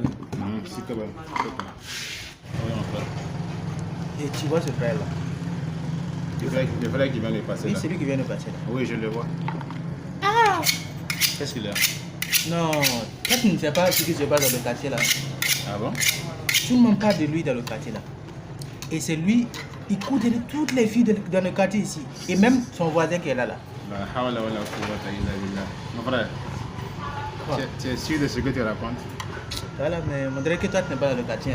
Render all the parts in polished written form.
vu. C'est que bon. Oui, mon frère. Et tu vois ce frère là? Le frère qui vient de passer Oui, là. c'est lui qui vient de passer là. Oui, je le vois. Ah! Qu'est-ce qu'il a? Non, toi tu ne sais pas ce qui se passe dans le quartier là. Ah bon? Tout le monde parle de lui dans le quartier là. Et c'est lui, il court de toutes les filles dans le quartier ici. Et même son voisin qui est là. Mon frère, tu es sûr de ce que tu racontes? Voilà, mais on dirait que toi tu n'es pas dans le quartier.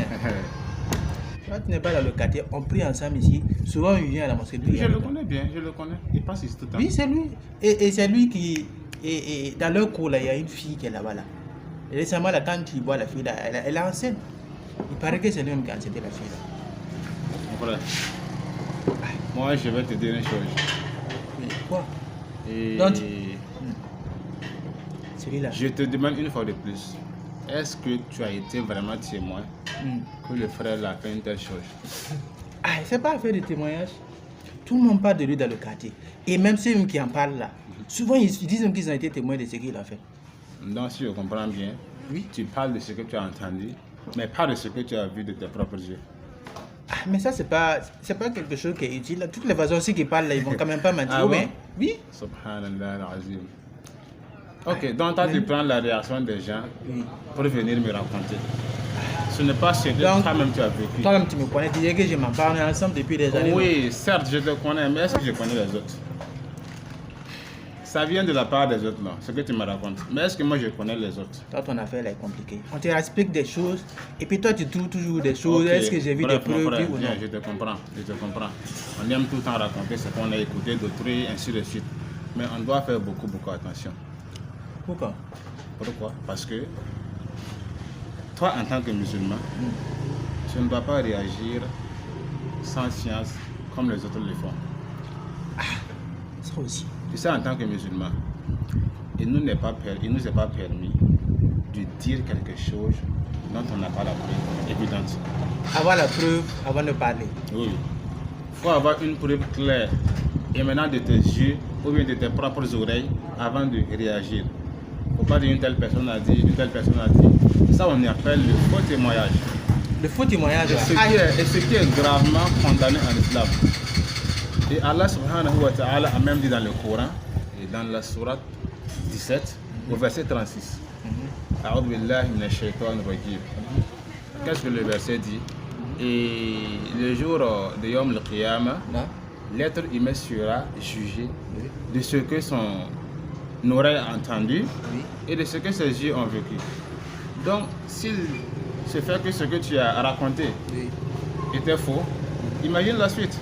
Toi tu n'es pas dans le quartier, on prie ensemble ici. Souvent il vient à la mosquée prier. Je le connais bien, je le connais. Il passe ici tout le temps. Oui, c'est lui. Et c'est lui qui... Et dans leur cours là, il y a une fille qui est là-bas là. Et récemment là, quand tu vois la fille là, elle est enceinte. Il paraît que c'est lui-même qui a enceinté la fille là. Mon frère, moi je vais te dire une chose. Oui, quoi? Et Donc, celui-là. je te demande une fois de plus. Est-ce que tu as été vraiment témoin que le frère a fait une telle chose? Ah, c'est pas affaire de témoignage. Tout le monde parle de lui dans le quartier. Et même ceux qui en parlent là, souvent ils disent même qu'ils ont été témoins de ce qu'il a fait. Donc si je comprends bien, Oui. Tu parles de ce que tu as entendu, mais pas de ce que tu as vu de tes propres yeux. Ah, mais ça, c'est pas quelque chose qui est utile. De toutes les façons, ceux qui parlent là, ils vont quand même pas mentir. Ah bon? Oui. Subhanallah al-Azim. Ok, donc toi tu prends la réaction des gens pour venir me raconter. Ce n'est pas ce que toi-même tu as vécu. Toi-même tu me connais, tu dis que je m'en parle ensemble depuis des années. Oui, certes je te connais, mais est-ce que je connais les autres? Ça vient de la part des autres, non, ce que tu me racontes. Mais est-ce que moi je connais les autres? Toi, ton affaire elle est compliquée. On te explique des choses et puis toi tu trouves toujours des choses. Okay. Est-ce que j'ai vu des preuves frère, ou non? bien, je te comprends. On aime tout le temps raconter ce qu'on a écouté d'autrui, ainsi de suite. Mais on doit faire beaucoup attention. Pourquoi? Pourquoi? Parce que toi, en tant que musulman, tu ne dois pas réagir sans science comme les autres le font. Ça aussi. Tu sais, en tant que musulman, il ne nous est pas permis de dire quelque chose dont on n'a pas la preuve évidente. Avoir la preuve avant de parler. Oui. Il faut avoir une preuve claire émanant de tes yeux ou bien de tes propres oreilles avant de réagir. Il ne faut pas dire une telle personne a dit, une telle personne a dit. Ça, on y appelle le faux témoignage. Le faux témoignage. Et ce qui est gravement condamné en islam. Et Allah subhanahu wa ta'ala a même dit dans le Coran, et dans la sourate 17, au verset 36. A'udhu billahi minash shaitanir rajim. Qu'est-ce que le verset dit? Et le jour de Yom al-Qiyamah, l'être humain sera jugé de ce que son oreille a entendu et de ce que ses yeux ont vécu. Donc, s'il se fait que ce que tu as raconté était faux, imagine la suite.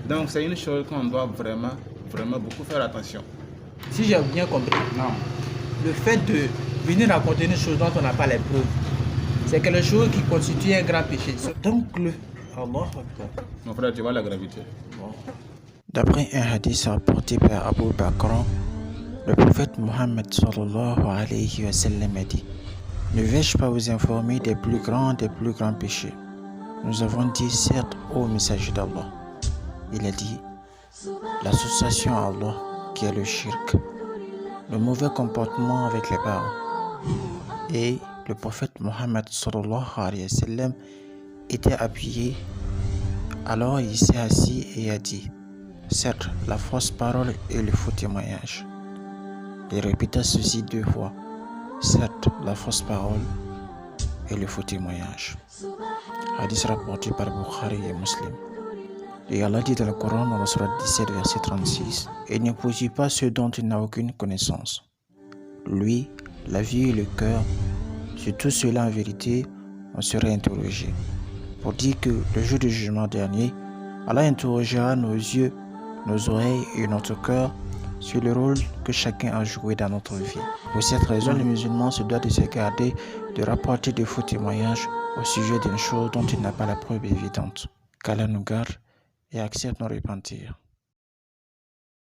Donc, c'est une chose qu'on doit vraiment beaucoup faire attention. Si j'ai bien compris, le fait de venir raconter une chose dont on n'a pas les preuves, c'est quelque chose qui constitue un grand péché. Donc, Allah. Mon frère, tu vois la gravité. D'après un hadith rapporté par Abu Bakr, le prophète Mohammed sallallahu alayhi wa sallam a dit: ne vais-je pas vous informer des plus grands péchés? Nous avons dit certes, ô messager d'Allah. Il a dit: l'association à Allah, qui est le shirk, le mauvais comportement avec les parents. Et le prophète Mohammed sallallahu alayhi wa sallam était appuyé, alors il s'est assis et a dit: certes, la fausse parole et le faux témoignage. Il répéta ceci 2 fois: certes, la fausse parole et le faux témoignage. Hadith rapporté par Bukhari et Muslim. Et Allah dit dans le Coran, dans la sourate 17, verset 36: et ne poursuit pas ceux dont il n'a aucune connaissance. Lui, la vie et le cœur, sur tout cela en vérité, on serait interrogé. Pour dire que le jour du jugement dernier, Allah interrogera nos yeux, nos oreilles et notre cœur sur le rôle que chacun a joué dans notre vie. Pour cette raison, le musulman se doit de se garder de rapporter de faux témoignages au sujet d'une chose dont il n'a pas la preuve évidente. Qu'Allah nous garde et accepte nos repentirs.